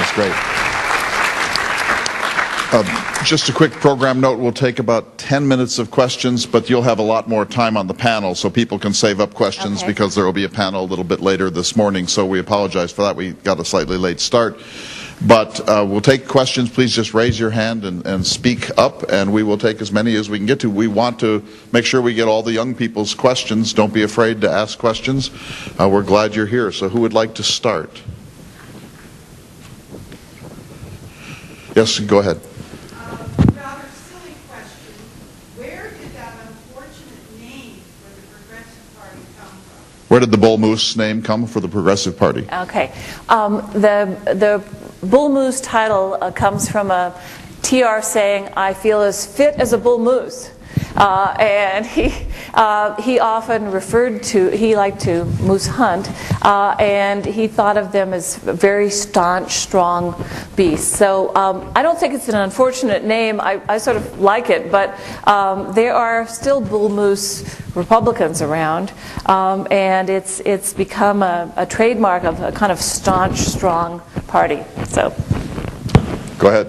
That's great. Just a quick program note, we'll take about 10 minutes of questions, but you'll have a lot more time on the panel, so people can save up questions because there will be a panel a little bit later this morning, so we apologize for that. We got a slightly late start. But we'll take questions. Please just raise your hand and speak up, and we will take as many as we can get to. We want to make sure we get all the young people's questions. Don't be afraid to ask questions. We're glad you're here. So who would like to start? Yes, go ahead. Rather silly question. Where did that unfortunate name for the Progressive Party come from? Where did the Bull Moose name come for the Progressive Party? Okay. The Bull Moose title comes from a TR saying, "I feel as fit as a bull moose." And he often referred to, he liked to moose hunt, and he thought of them as very staunch, strong beasts. So I don't think it's an unfortunate name. I sort of like it, but there are still bull moose Republicans around, and it's become a trademark of a kind of staunch, strong party. So, go ahead.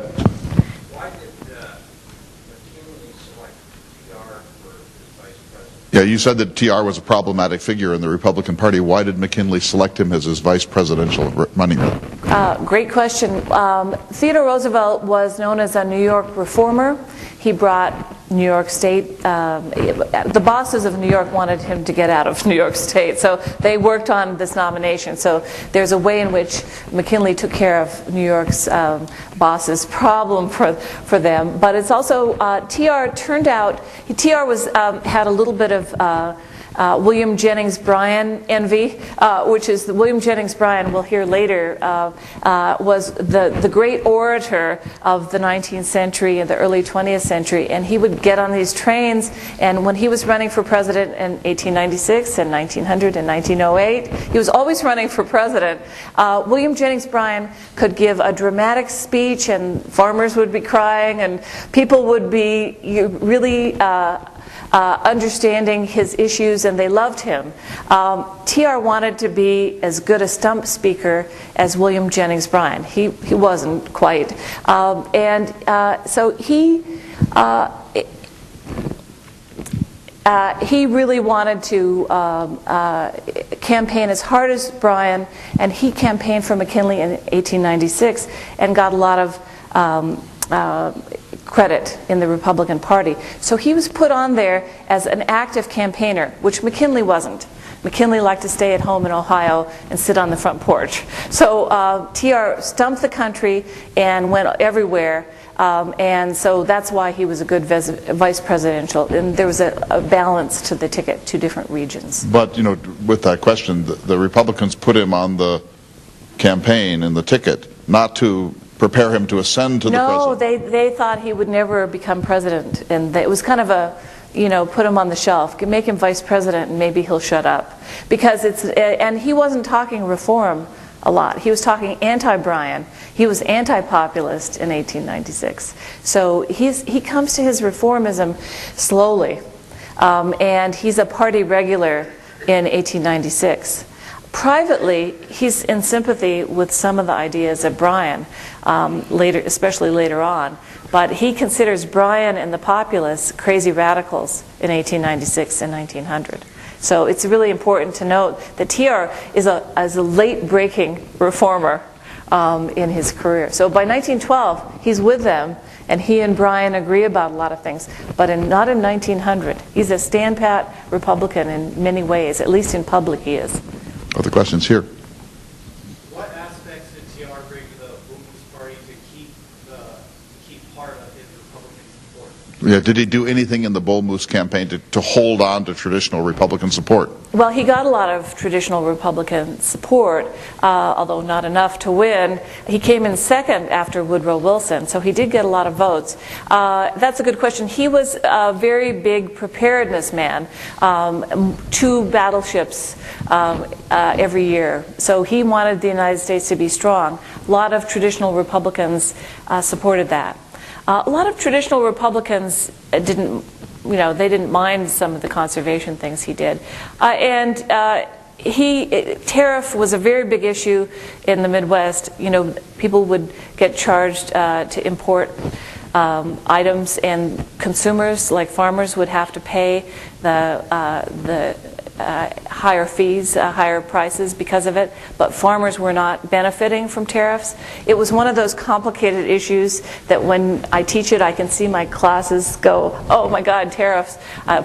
Yeah, you said that TR was a problematic figure in the Republican Party. Why did McKinley select him as his vice presidential running mate? Great question. Theodore Roosevelt was known as a New York reformer. He brought New York State, the bosses of New York wanted him to get out of New York State, so they worked on this nomination. So there's a way in which McKinley took care of New York's bosses' problem for them. But it's also, TR turned out, TR was, had a little bit of William Jennings Bryan envy, which is William Jennings Bryan, we'll hear later, was the great orator of the 19th century and the early 20th century, and he would get on these trains, and when he was running for president in 1896 and 1900 and 1908, he was always running for president. William Jennings Bryan could give a dramatic speech, and farmers would be crying, and people would be really understanding his issues, and they loved him. TR wanted to be as good a stump speaker as William Jennings Bryan. He wasn't quite. So he really wanted to campaign as hard as Bryan, and he campaigned for McKinley in 1896 and got a lot of credit in the Republican Party. So he was put on there as an active campaigner, which McKinley wasn't. McKinley liked to stay at home in Ohio and sit on the front porch. So TR stumped the country and went everywhere, and so that's why he was a good vice presidential. And there was a balance to the ticket, two different regions. But, you know, with that question, the Republicans put him on the campaign and the ticket, not to prepare him to ascend to the president. No, they thought he would never become president, and it was kind of a, you know, put him on the shelf, make him vice president, and maybe he'll shut up. Because and he wasn't talking reform a lot. He was talking anti-Bryan. He was anti-populist in 1896. So he comes to his reformism slowly, and he's a party regular in 1896. Privately, he's in sympathy with some of the ideas of Bryan, later, especially later on. But he considers Bryan and the populists crazy radicals in 1896 and 1900. So it's really important to note that TR is a late-breaking reformer in his career. So by 1912, he's with them, and he and Bryan agree about a lot of things, but not in 1900. He's a stand-pat Republican in many ways, at least in public he is. Other questions here? What aspects did TR bring to the Bull Moose Party to keep part of his Republican support? Yeah, did he do anything in the Bull Moose campaign to hold on to traditional Republican support? Well, he got a lot of traditional Republican support, although not enough to win. He came in second after Woodrow Wilson, so he did get a lot of votes. That's a good question. He was a very big preparedness man, 2 battleships every year. So he wanted the United States to be strong. A lot of traditional Republicans supported that. A lot of traditional Republicans didn't mind some of the conservation things he did. tariff was a very big issue in the Midwest. You know, people would get charged to import items, and consumers, like farmers, would have to pay the higher fees, higher prices because of it, but farmers were not benefiting from tariffs. It was one of those complicated issues that when I teach it, I can see my classes go, oh my God, tariffs,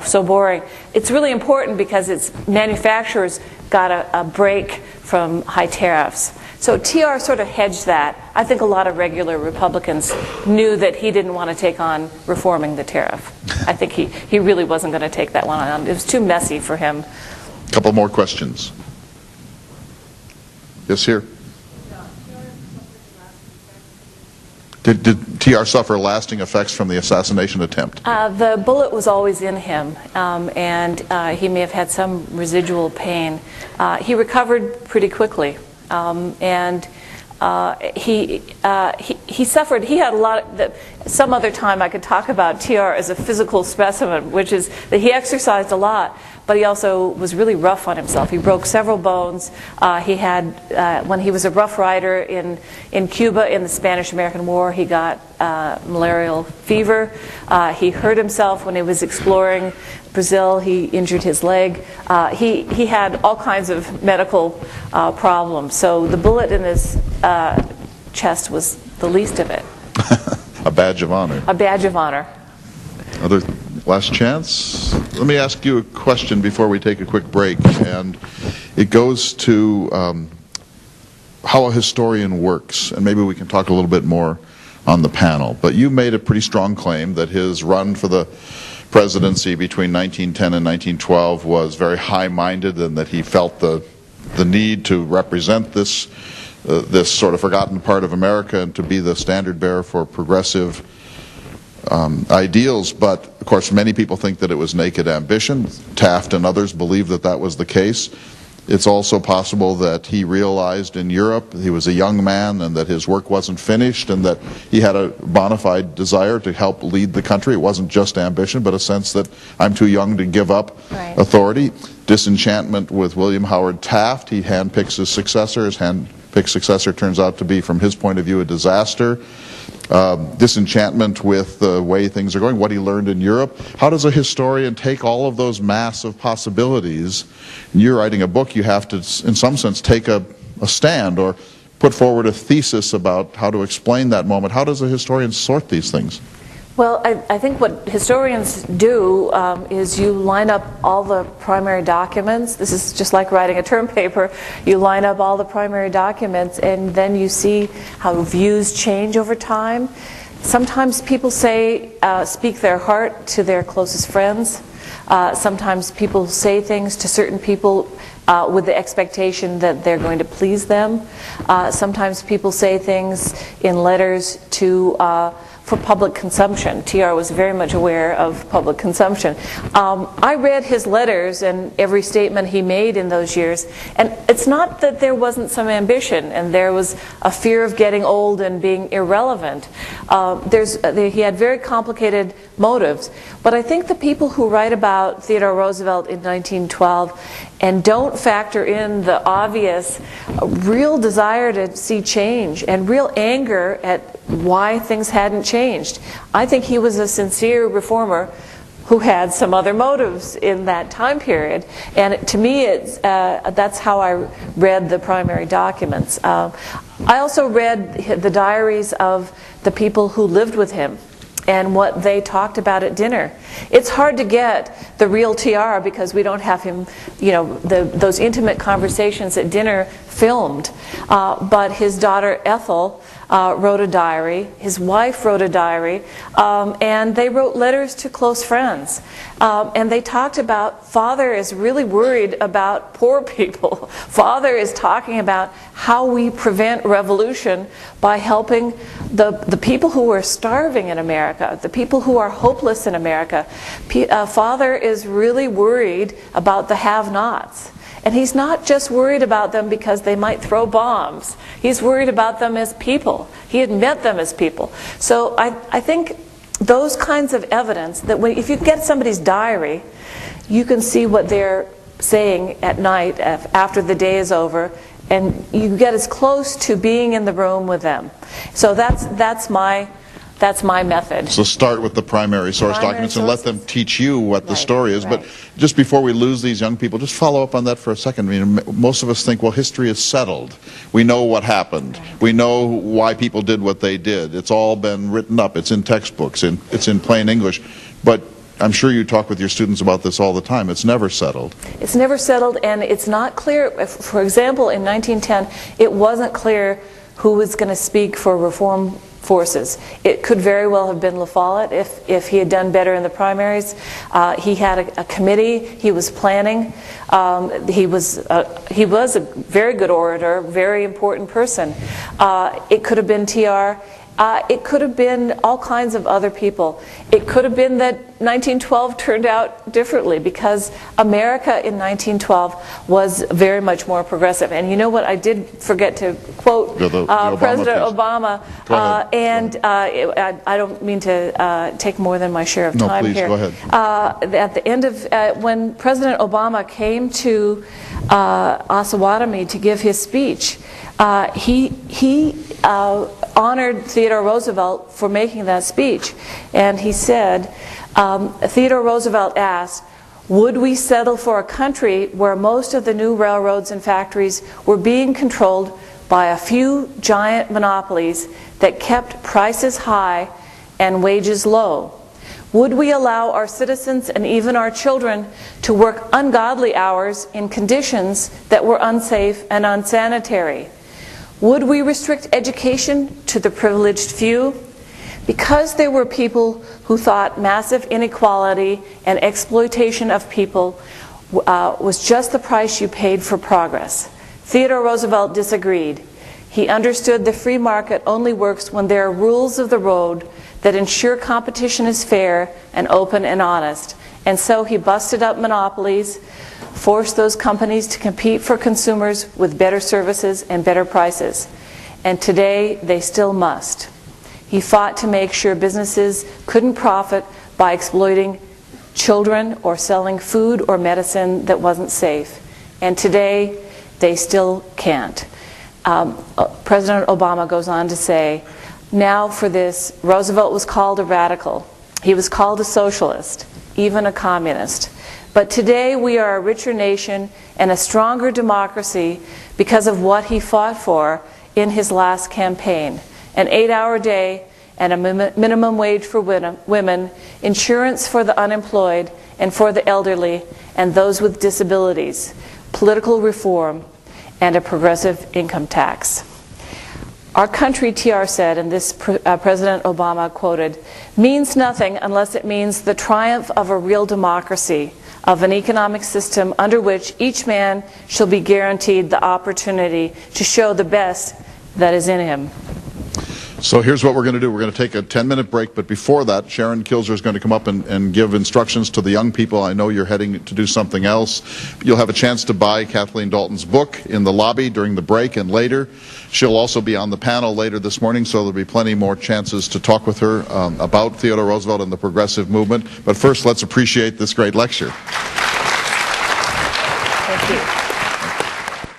so boring. It's really important because manufacturers got a break from high tariffs. So TR sort of hedged that. I think a lot of regular Republicans knew that he didn't want to take on reforming the tariff. I think he really wasn't going to take that one on. It was too messy for him. A couple more questions. Yes, here. Did TR suffer lasting effects from the assassination attempt? The bullet was always in him, and he may have had some residual pain. He recovered pretty quickly. And he suffered. He had a lot. Some other time I could talk about TR as a physical specimen, which is that he exercised a lot, but he also was really rough on himself. He broke several bones. He had, when he was a Rough Rider in Cuba in the Spanish-American War, he got malarial fever. He hurt himself when he was exploring Brazil. He injured his leg. He had all kinds of medical problems. So the bullet in his chest was the least of it. A badge of honor. A badge of honor. Other last chance? Let me ask you a question before we take a quick break, and it goes to how a historian works, and maybe we can talk a little bit more on the panel. But you made a pretty strong claim that his run for the presidency between 1910 and 1912 was very high-minded, and that he felt the need to represent this sort of forgotten part of America and to be the standard bearer for progressive ideals. But of course many people think that it was naked ambition. Taft and others believe that that was the case. It's also possible that he realized in Europe he was a young man and that his work wasn't finished, and that he had a bona fide desire to help lead the country. It wasn't just ambition, but a sense that I'm too young to give up authority. Disenchantment with William Howard Taft. He handpicks his successor. His handpicked successor turns out to be, from his point of view, a disaster. Disenchantment with the way things are going, what he learned in Europe. How does a historian take all of those mass of possibilities? You're writing a book, you have to, in some sense, take a stand or put forward a thesis about how to explain that moment. How does a historian sort these things? Well, I think what historians do is you line up all the primary documents. This is just like writing a term paper. You line up all the primary documents, and then you see how views change over time. Sometimes people speak their heart to their closest friends. Sometimes people say things to certain people with the expectation that they're going to please them. Sometimes people say things in letters for public consumption. TR was very much aware of public consumption. I read his letters and every statement he made in those years, and it's not that there wasn't some ambition and there was a fear of getting old and being irrelevant. He had very complicated motives, but I think the people who write about Theodore Roosevelt in 1912 and don't factor in the obvious real desire to see change and real anger at why things hadn't changed. I think he was a sincere reformer who had some other motives in that time period, and to me that's how I read the primary documents. I also read the diaries of the people who lived with him and what they talked about at dinner. It's hard to get the real TR because we don't have him, those intimate conversations at dinner filmed. But his daughter Ethel wrote a diary, his wife wrote a diary, and they wrote letters to close friends. And they talked about, Father is really worried about poor people. Father is talking about how we prevent revolution by helping the people who are starving in America, the people who are hopeless in America. Father is really worried about the have-nots. And he's not just worried about them because they might throw bombs. He's worried about them as people. He had met them as people. So I think those kinds of evidence, that if you get somebody's diary, you can see what they're saying at night after the day is over, and you get as close to being in the room with them. So that's my method. So start with the primary source documents and let them teach you what the story is. But just before we lose these young people, just follow up on that for a second. I mean, most of us think, well, history is settled. We know what happened. We know why people did what they did. It's all been written up. It's in textbooks. It's in plain English. But I'm sure you talk with your students about this all the time. It's never settled. It's never settled, and it's not clear. For example, in 1910, it wasn't clear who was going to speak for reform forces. It could very well have been La Follette if he had done better in the primaries. He had a committee. He was planning. He was a very good orator, very important person. It could have been TR. It could have been all kinds of other people. It could have been that 1912 turned out differently, because America in 1912 was very much more progressive. And you know what? I did forget to quote President Obama, and I don't mean to take more than my share of time here. No, please, go ahead. At the end of, when President Obama came to Osawatomie to give his speech, he honored Theodore Roosevelt for making that speech. And he said, Theodore Roosevelt asked, would we settle for a country where most of the new railroads and factories were being controlled by a few giant monopolies that kept prices high and wages low? Would we allow our citizens and even our children to work ungodly hours in conditions that were unsafe and unsanitary? Would we restrict education to the privileged few? Because there were people who thought massive inequality and exploitation of people was just the price you paid for progress. Theodore Roosevelt disagreed. He understood the free market only works when there are rules of the road that ensure competition is fair and open and honest. And so he busted up monopolies, forced those companies to compete for consumers with better services and better prices. And today, they still must. He fought to make sure businesses couldn't profit by exploiting children or selling food or medicine that wasn't safe. And today, they still can't. President Obama goes on to say, now for this, Roosevelt was called a radical. He was called a socialist, even a communist. But today we are a richer nation and a stronger democracy because of what he fought for in his last campaign. An 8-hour day and a minimum wage for women, insurance for the unemployed and for the elderly and those with disabilities, political reform, and a progressive income tax. Our country, TR said, and this President Obama quoted, means nothing unless it means the triumph of a real democracy, of an economic system under which each man shall be guaranteed the opportunity to show the best that is in him. So here's what we're going to do. We're going to take a 10-minute break, but before that, Sharon Kilzer is going to come up and give instructions to the young people. I know you're heading to do something else. You'll have a chance to buy Kathleen Dalton's book in the lobby during the break and later. She'll also be on the panel later this morning, so there'll be plenty more chances to talk with her about Theodore Roosevelt and the progressive movement. But first, let's appreciate this great lecture. Thank you.